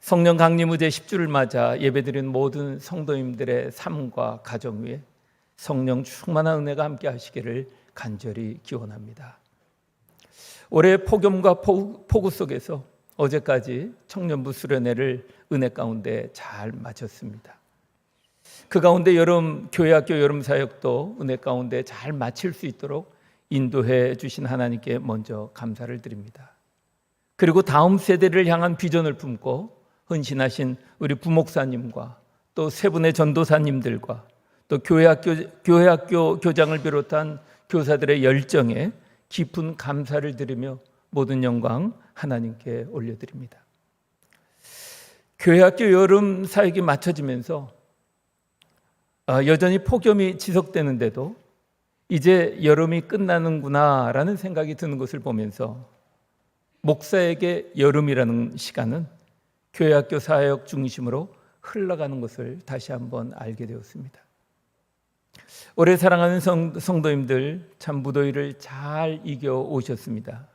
성령 강림의제 10주를 맞아 예배드린 모든 성도님들의 삶과 가정 위에 성령 충만한 은혜가 함께 하시기를 간절히 기원합니다. 올해 폭염과 폭우 속에서 어제까지 청년부 수련회를 은혜 가운데 잘 마쳤습니다. 그 가운데 교회학교 여름 사역도 은혜 가운데 잘 마칠 수 있도록 인도해 주신 하나님께 먼저 감사를 드립니다. 그리고 다음 세대를 향한 비전을 품고 헌신하신 우리 부목사님과 또 세 분의 전도사님들과 또 교회학교 교장을 비롯한 교사들의 열정에 깊은 감사를 드리며 모든 영광 하나님께 올려드립니다. 교회학교 여름 사역이 마쳐지면서 여전히 폭염이 지속되는데도 이제 여름이 끝나는구나라는 생각이 드는 것을 보면서 목사에게 여름이라는 시간은 교회학교 사역 중심으로 흘러가는 것을 다시 한번 알게 되었습니다. 올해 사랑하는 성도님들 참 무더위를 잘 이겨 오셨습니다.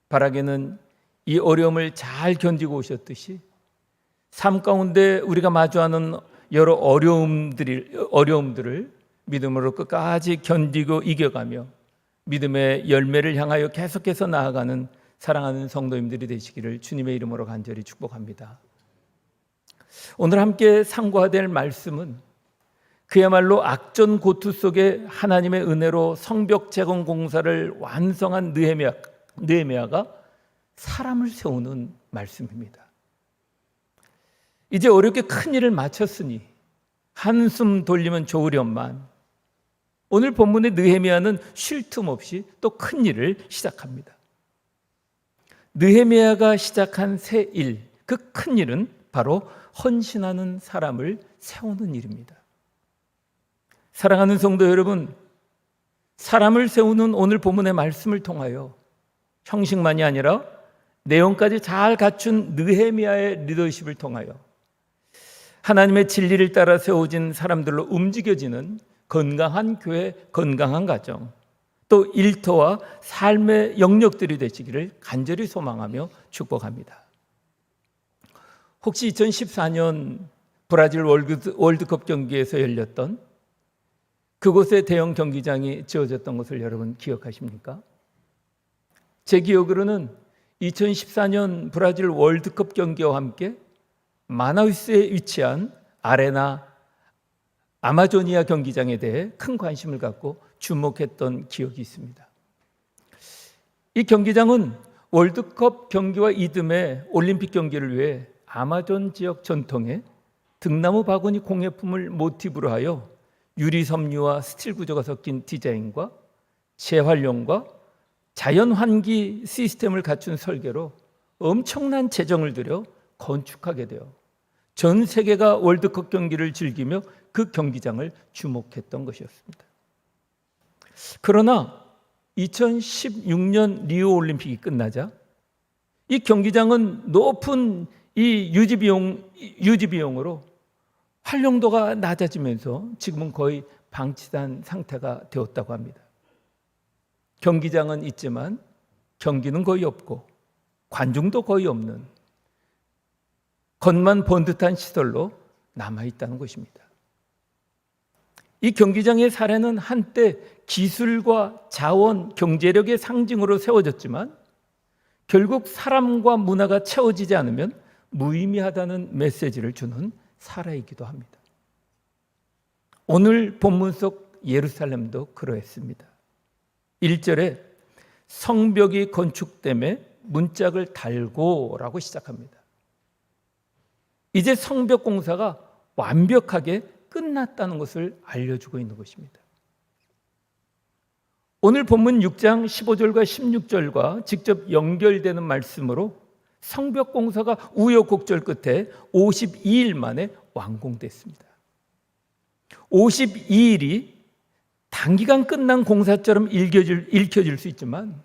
바라기는 이 어려움을 잘 견디고 오셨듯이 삶 가운데 우리가 마주하는 여러 어려움들을 믿음으로 끝까지 견디고 이겨가며 믿음의 열매를 향하여 계속해서 나아가는 사랑하는 성도님들이 되시기를 주님의 이름으로 간절히 축복합니다. 오늘 함께 상고될 말씀은 그야말로 악전고투 속에 하나님의 은혜로 성벽 재건 공사를 완성한 느헤미야가 사람을 세우는 말씀입니다. 이제 어렵게 큰 일을 마쳤으니 한숨 돌리면 좋으련만 오늘 본문의 느헤미야는 쉴 틈 없이 또 큰 일을 시작합니다. 느헤미야가 시작한 새 일, 그 큰 일은 바로 헌신하는 사람을 세우는 일입니다. 사랑하는 성도 여러분, 사람을 세우는 오늘 본문의 말씀을 통하여 형식만이 아니라 내용까지 잘 갖춘 느헤미야의 리더십을 통하여 하나님의 진리를 따라 세워진 사람들로 움직여지는 건강한 교회, 건강한 가정, 또 일터와 삶의 영역들이 되시기를 간절히 소망하며 축복합니다. 혹시 2014년 브라질 월드컵 경기에서 열렸던 그곳에 대형 경기장이 지어졌던 것을 여러분 기억하십니까? 제 기억으로는 2014년 브라질 월드컵 경기와 함께 마나우스에 위치한 아레나 아마조니아 경기장에 대해 큰 관심을 갖고 주목했던 기억이 있습니다. 이 경기장은 월드컵 경기와 이듬해 올림픽 경기를 위해 아마존 지역 전통의 등나무 바구니 공예품을 모티브로 하여 유리 섬유와 스틸 구조가 섞인 디자인과 재활용과 자연 환기 시스템을 갖춘 설계로 엄청난 재정을 들여 건축하게 되어 전 세계가 월드컵 경기를 즐기며 그 경기장을 주목했던 것이었습니다. 그러나 2016년 리우 올림픽이 끝나자 이 경기장은 높은 이 유지비용으로 활용도가 낮아지면서 지금은 거의 방치된 상태가 되었다고 합니다. 경기장은 있지만 경기는 거의 없고 관중도 거의 없는 겉만 번듯한 시설로 남아있다는 것입니다. 이 경기장의 사례는 한때 기술과 자원, 경제력의 상징으로 세워졌지만 결국 사람과 문화가 채워지지 않으면 무의미하다는 메시지를 주는 사례이기도 합니다. 오늘 본문 속 예루살렘도 그러했습니다. 1절에 성벽이 건축됨에 문짝을 달고라고 시작합니다. 이제 성벽 공사가 완벽하게 끝났다는 것을 알려주고 있는 것입니다. 오늘 본문 6장 15절과 16절과 직접 연결되는 말씀으로 성벽 공사가 우여곡절 끝에 52일 만에 완공됐습니다. 52일이 단기간 끝난 공사처럼 읽혀질 수 있지만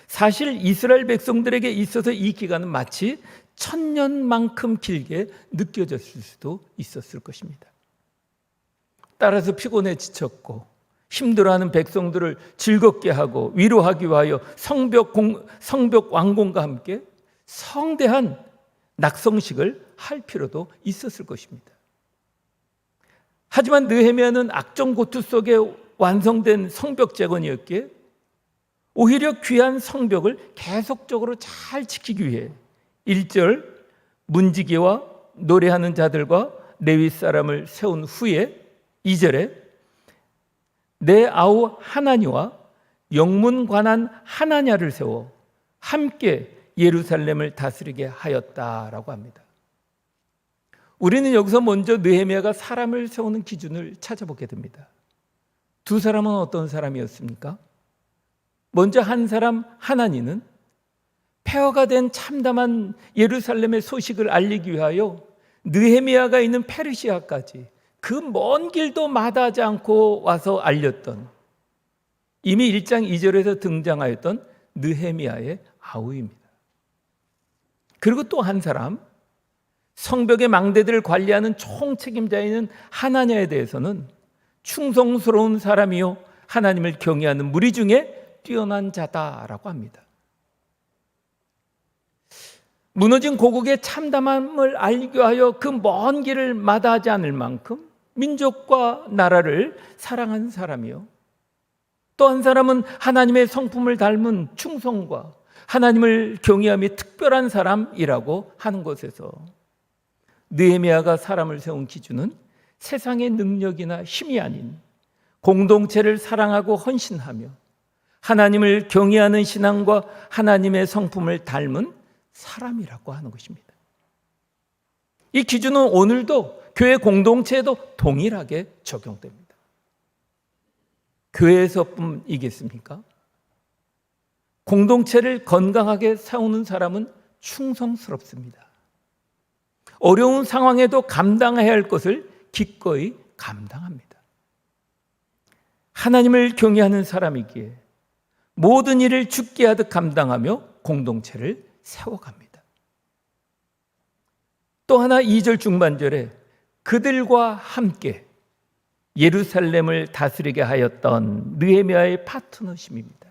사실 이스라엘 백성들에게 있어서 이 기간은 마치 1000년만큼 길게 느껴졌을 수도 있었을 것입니다. 따라서 피곤해 지쳤고 힘들어하는 백성들을 즐겁게 하고 위로하기 위하여 성벽 완공과 함께 성대한 낙성식을 할 필요도 있었을 것입니다. 하지만 느헤미야는 악정고투 속에 완성된 성벽 재건이었기에 오히려 귀한 성벽을 계속적으로 잘 지키기 위해 1절 문지기와 노래하는 자들과 레위 사람을 세운 후에 2절에 내 아우 하나니와 영문관한 하나냐를 세워 함께 예루살렘을 다스리게 하였다라고 합니다. 우리는 여기서 먼저 느헤미야가 사람을 세우는 기준을 찾아보게 됩니다. 두 사람은 어떤 사람이었습니까? 먼저 한 사람 하나니는 폐허가 된 참담한 예루살렘의 소식을 알리기 위하여 느헤미야가 있는 페르시아까지 그 먼 길도 마다하지 않고 와서 알렸던, 이미 1장 2절에서 등장하였던 느헤미야의 아우입니다. 그리고 또 한 사람, 성벽의 망대들을 관리하는 총책임자인 하나냐에 대해서는 충성스러운 사람이요 하나님을 경외하는 무리 중에 뛰어난 자다라고 합니다. 무너진 고국의 참담함을 알기 위하여 그 먼 길을 마다하지 않을 만큼 민족과 나라를 사랑한 사람이요, 또 한 사람은 하나님의 성품을 닮은 충성과 하나님을 경외함이 특별한 사람이라고 하는 것에서 느헤미야가 사람을 세운 기준은 세상의 능력이나 힘이 아닌 공동체를 사랑하고 헌신하며 하나님을 경외하는 신앙과 하나님의 성품을 닮은 사람이라고 하는 것입니다. 이 기준은 오늘도 교회 공동체에도 동일하게 적용됩니다. 교회에서뿐이겠습니까? 공동체를 건강하게 세우는 사람은 충성스럽습니다. 어려운 상황에도 감당해야 할 것을 기꺼이 감당합니다. 하나님을 경외하는 사람이기에 모든 일을 죽게 하듯 감당하며 공동체를 세워갑니다. 또 하나 2절 중반절에 그들과 함께 예루살렘을 다스리게 하였던 느헤미야의 파트너십입니다.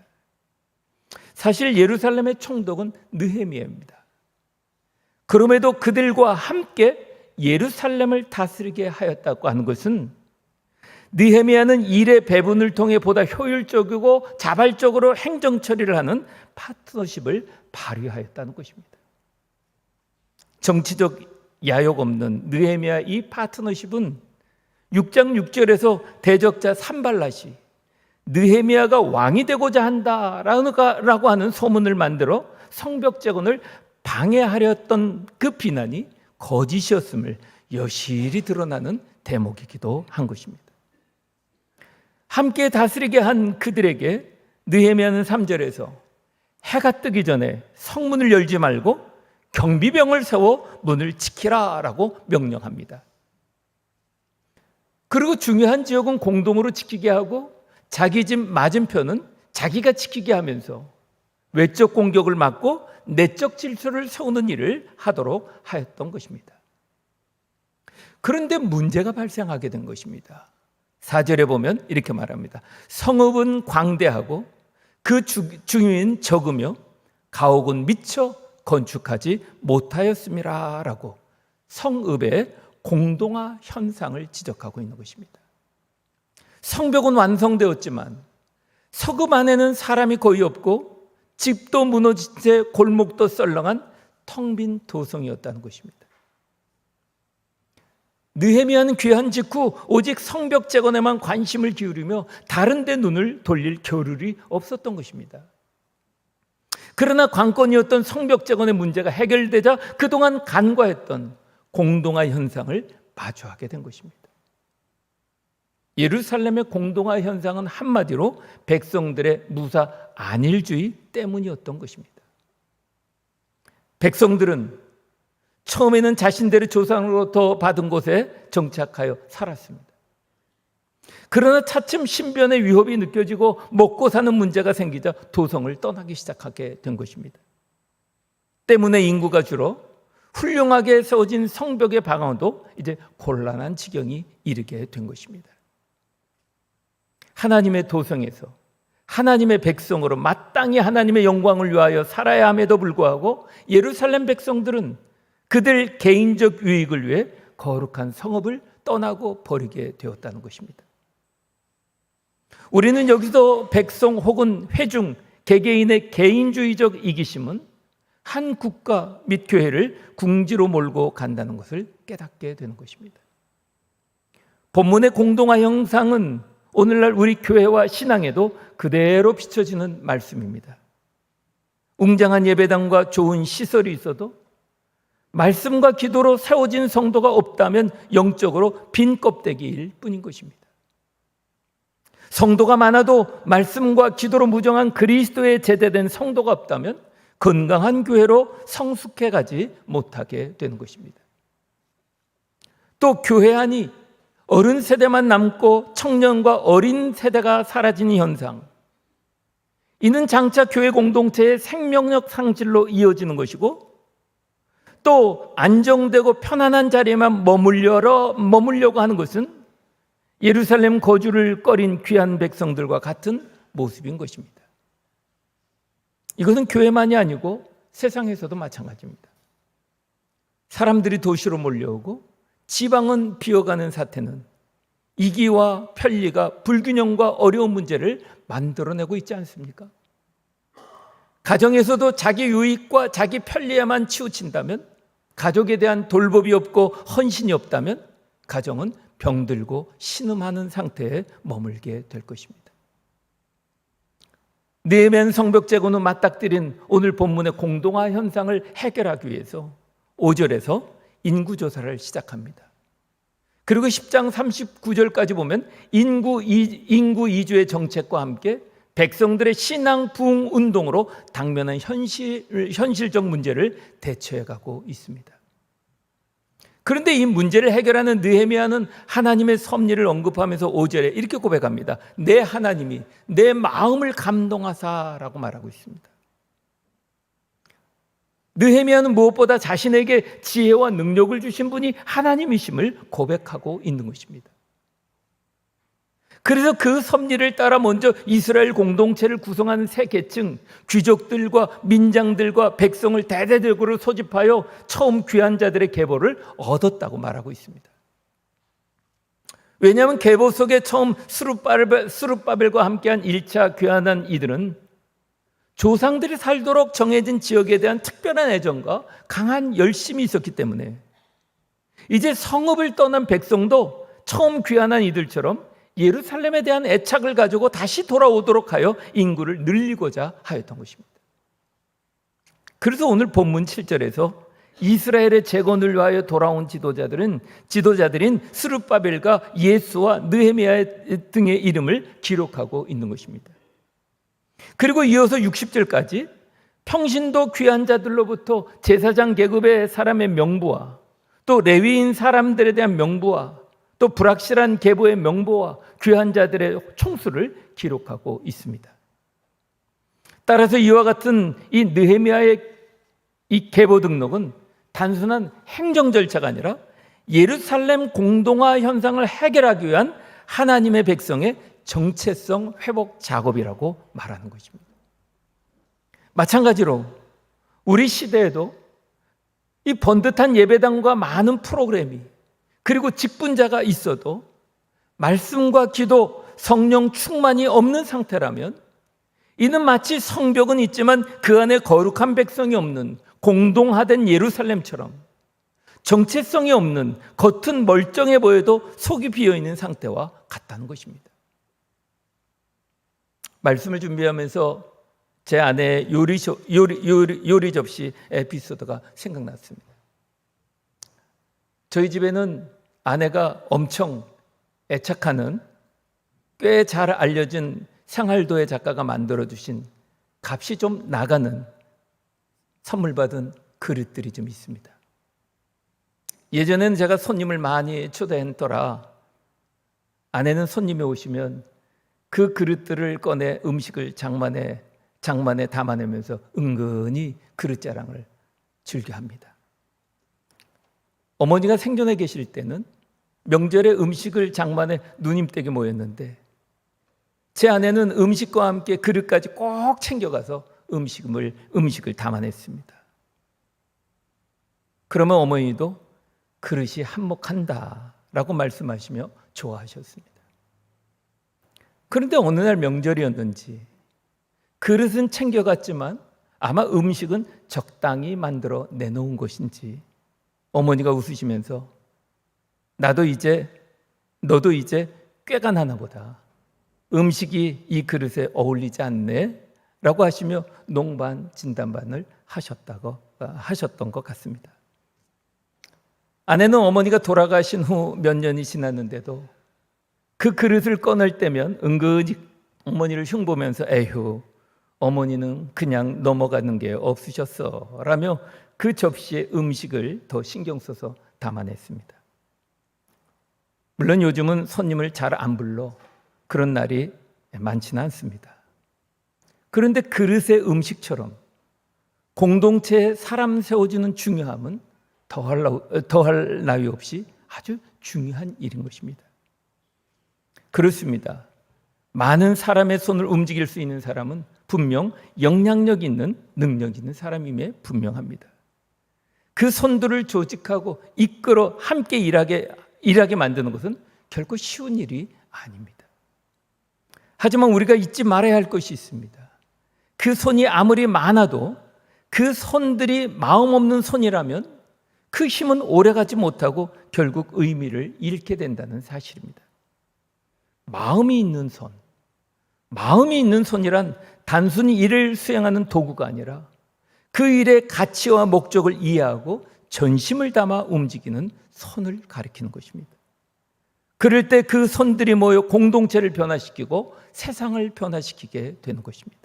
사실 예루살렘의 총독은 느헤미야입니다. 그럼에도 그들과 함께 예루살렘을 다스리게 하였다고 하는 것은 느헤미야는 일의 배분을 통해 보다 효율적이고 자발적으로 행정 처리를 하는 파트너십을 발휘하였다는 것입니다. 정치적 야욕 없는 느헤미야 이 파트너십은 6장 6절에서 대적자 산발랏이 느헤미야가 왕이 되고자 한다라고 하는 소문을 만들어 성벽 재건을 방해하려던 그 비난이 거짓이었음을 여실히 드러나는 대목이기도 한 것입니다. 함께 다스리게 한 그들에게 느헤미야는 3절에서 해가 뜨기 전에 성문을 열지 말고 경비병을 세워 문을 지키라라고 명령합니다. 그리고 중요한 지역은 공동으로 지키게 하고 자기 집 맞은편은 자기가 지키게 하면서 외적 공격을 막고 내적 질서를 세우는 일을 하도록 하였던 것입니다. 그런데 문제가 발생하게 된 것입니다. 4절에 보면 이렇게 말합니다. 성읍은 광대하고 그 주민 적으며 가옥은 미처 건축하지 못하였음이라 라고 성읍의 공동화 현상을 지적하고 있는 것입니다. 성벽은 완성되었지만 성읍 안에는 사람이 거의 없고 집도 무너진 채 골목도 썰렁한 텅 빈 도성이었다는 것입니다. 느헤미야는 귀한 직후 오직 성벽 재건에만 관심을 기울이며 다른 데 눈을 돌릴 겨를이 없었던 것입니다. 그러나 관건이었던 성벽 재건의 문제가 해결되자 그동안 간과했던 공동화 현상을 마주하게 된 것입니다. 예루살렘의 공동화 현상은 한마디로 백성들의 무사 안일주의 때문이었던 것입니다. 백성들은 처음에는 자신들의 조상으로부터 받은 곳에 정착하여 살았습니다. 그러나 차츰 신변의 위협이 느껴지고 먹고 사는 문제가 생기자 도성을 떠나기 시작하게 된 것입니다. 때문에 인구가 줄어 훌륭하게 세워진 성벽의 방어도 이제 곤란한 지경이 이르게 된 것입니다. 하나님의 도성에서 하나님의 백성으로 마땅히 하나님의 영광을 위하여 살아야 함에도 불구하고 예루살렘 백성들은 그들 개인적 유익을 위해 거룩한 성읍을 떠나고 버리게 되었다는 것입니다. 우리는 여기서 백성 혹은 회중, 개개인의 개인주의적 이기심은 한 국가 및 교회를 궁지로 몰고 간다는 것을 깨닫게 되는 것입니다. 본문의 공동화 형상은 오늘날 우리 교회와 신앙에도 그대로 비춰지는 말씀입니다. 웅장한 예배당과 좋은 시설이 있어도 말씀과 기도로 세워진 성도가 없다면 영적으로 빈 껍데기일 뿐인 것입니다. 성도가 많아도 말씀과 기도로 무정한 그리스도에 제대된 성도가 없다면 건강한 교회로 성숙해 가지 못하게 되는 것입니다. 또 교회 안이 어른 세대만 남고 청년과 어린 세대가 사라지는 현상, 이는 장차 교회 공동체의 생명력 상실로 이어지는 것이고, 또 안정되고 편안한 자리에만 머물려고 하는 것은 예루살렘 거주를 꺼린 귀한 백성들과 같은 모습인 것입니다. 이것은 교회만이 아니고 세상에서도 마찬가지입니다. 사람들이 도시로 몰려오고 지방은 비어가는 사태는 이기와 편리가 불균형과 어려운 문제를 만들어내고 있지 않습니까? 가정에서도 자기 유익과 자기 편리에만 치우친다면, 가족에 대한 돌봄이 없고 헌신이 없다면 가정은 병들고 신음하는 상태에 머물게 될 것입니다. 느헤미야 성벽 재건 후 맞닥뜨린 오늘 본문의 공동화 현상을 해결하기 위해서 5절에서 인구조사를 시작합니다. 그리고 10장 39절까지 보면 인구 이주의 정책과 함께 백성들의 신앙 부흥 운동으로 당면한 현실적 문제를 대처해가고 있습니다. 그런데 이 문제를 해결하는 느헤미야는 하나님의 섭리를 언급하면서 5절에 이렇게 고백합니다. 내 하나님이 내 마음을 감동하사라고 말하고 있습니다. 느헤미야는 무엇보다 자신에게 지혜와 능력을 주신 분이 하나님이심을 고백하고 있는 것입니다. 그래서 그 섭리를 따라 먼저 이스라엘 공동체를 구성하는 세 계층, 귀족들과 민장들과 백성을 대대적으로 소집하여 처음 귀한 자들의 계보를 얻었다고 말하고 있습니다. 왜냐하면 계보 속에 처음 스룹바벨과 함께한 1차 귀환한 이들은 조상들이 살도록 정해진 지역에 대한 특별한 애정과 강한 열심이 있었기 때문에 이제 성읍을 떠난 백성도 처음 귀환한 이들처럼 예루살렘에 대한 애착을 가지고 다시 돌아오도록 하여 인구를 늘리고자 하였던 것입니다. 그래서 오늘 본문 7절에서 이스라엘의 재건을 위하여 돌아온 지도자들인 스룹바벨과 예수와 느헤미야 등의 이름을 기록하고 있는 것입니다. 그리고 이어서 60절까지 평신도 귀한 자들로부터 제사장 계급의 사람의 명부와 또 레위인 사람들에 대한 명부와 또 불확실한 계보의 명부와 귀한 자들의 총수를 기록하고 있습니다. 따라서 이와 같은 이 느헤미야의 이 계보 등록은 단순한 행정 절차가 아니라 예루살렘 공동화 현상을 해결하기 위한 하나님의 백성의 정체성 회복 작업이라고 말하는 것입니다. 마찬가지로 우리 시대에도 이 번듯한 예배당과 많은 프로그램이 그리고 직분자가 있어도 말씀과 기도, 성령 충만이 없는 상태라면 이는 마치 성벽은 있지만 그 안에 거룩한 백성이 없는 공동화된 예루살렘처럼 정체성이 없는, 겉은 멀쩡해 보여도 속이 비어있는 상태와 같다는 것입니다. 말씀을 준비하면서 제 아내의 요리 접시 에피소드가 생각났습니다. 저희 집에는 아내가 엄청 애착하는 꽤 잘 알려진 생활도의 작가가 만들어주신 값이 좀 나가는 선물 받은 그릇들이 좀 있습니다. 예전에는 제가 손님을 많이 초대했더라. 아내는 손님이 오시면 그 그릇들을 꺼내 음식을 장만에 담아내면서 은근히 그릇 자랑을 즐겨합니다. 어머니가 생존해 계실 때는 명절에 음식을 장만해 누님댁에 모였는데 제 아내는 음식과 함께 그릇까지 꼭 챙겨가서 음식을 담아냈습니다. 그러면 어머니도 그릇이 한몫한다라고 말씀하시며 좋아하셨습니다. 그런데 어느 날 명절이었는지 그릇은 챙겨갔지만 아마 음식은 적당히 만들어 내놓은 것인지 어머니가 웃으시면서 너도 이제 꾀가 나나 보다. 음식이 이 그릇에 어울리지 않네? 라고 하시며 농반 진단반을 하셨던 것 같습니다. 아내는 어머니가 돌아가신 후 몇 년이 지났는데도 그 그릇을 꺼낼 때면 은근히 어머니를 흉보면서 에휴, 어머니는 그냥 넘어가는 게 없으셨어 라며 그 접시에 음식을 더 신경 써서 담아냈습니다. 물론 요즘은 손님을 잘 안 불러 그런 날이 많지는 않습니다. 그런데 그릇의 음식처럼 공동체에 사람 세워주는 중요함은 더할 나위 없이 아주 중요한 일인 것입니다. 그렇습니다. 많은 사람의 손을 움직일 수 있는 사람은 분명 영향력 있는 능력 있는 사람임에 분명합니다. 그 손들을 조직하고 이끌어 함께 일하게 만드는 것은 결코 쉬운 일이 아닙니다. 하지만 우리가 잊지 말아야 할 것이 있습니다. 그 손이 아무리 많아도 그 손들이 마음 없는 손이라면 그 힘은 오래가지 못하고 결국 의미를 잃게 된다는 사실입니다. 마음이 있는 손이란 단순히 일을 수행하는 도구가 아니라 그 일의 가치와 목적을 이해하고 전심을 담아 움직이는 손을 가리키는 것입니다. 그럴 때 그 손들이 모여 공동체를 변화시키고 세상을 변화시키게 되는 것입니다.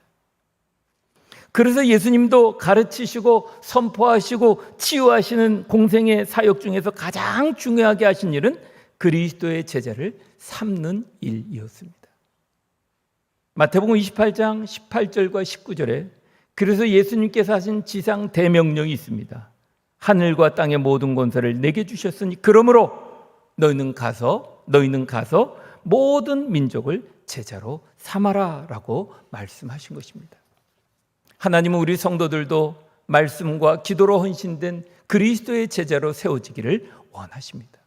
그래서 예수님도 가르치시고 선포하시고 치유하시는 공생의 사역 중에서 가장 중요하게 하신 일은 그리스도의 제자를 삼는 일이었습니다. 마태복음 28장 18절과 19절에 그래서 예수님께서 하신 지상 대명령이 있습니다. 하늘과 땅의 모든 권세를 내게 주셨으니 그러므로 너희는 가서 모든 민족을 제자로 삼아라라고 말씀하신 것입니다. 하나님은 우리 성도들도 말씀과 기도로 헌신된 그리스도의 제자로 세워지기를 원하십니다.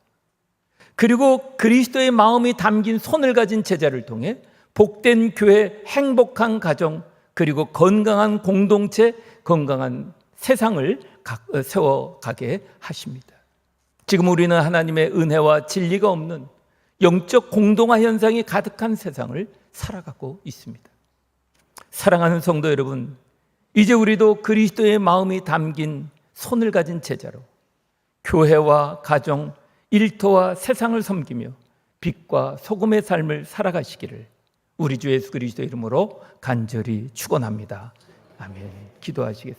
그리고 그리스도의 마음이 담긴 손을 가진 제자를 통해 복된 교회, 행복한 가정, 그리고 건강한 공동체, 건강한 세상을 세워가게 하십니다. 지금 우리는 하나님의 은혜와 진리가 없는 영적 공동화 현상이 가득한 세상을 살아가고 있습니다. 사랑하는 성도 여러분, 이제 우리도 그리스도의 마음이 담긴 손을 가진 제자로 교회와 가정, 일터와 세상을 섬기며 빛과 소금의 삶을 살아가시기를 우리 주 예수 그리스도 이름으로 간절히 축원합니다. 아멘. 기도하시겠습니다.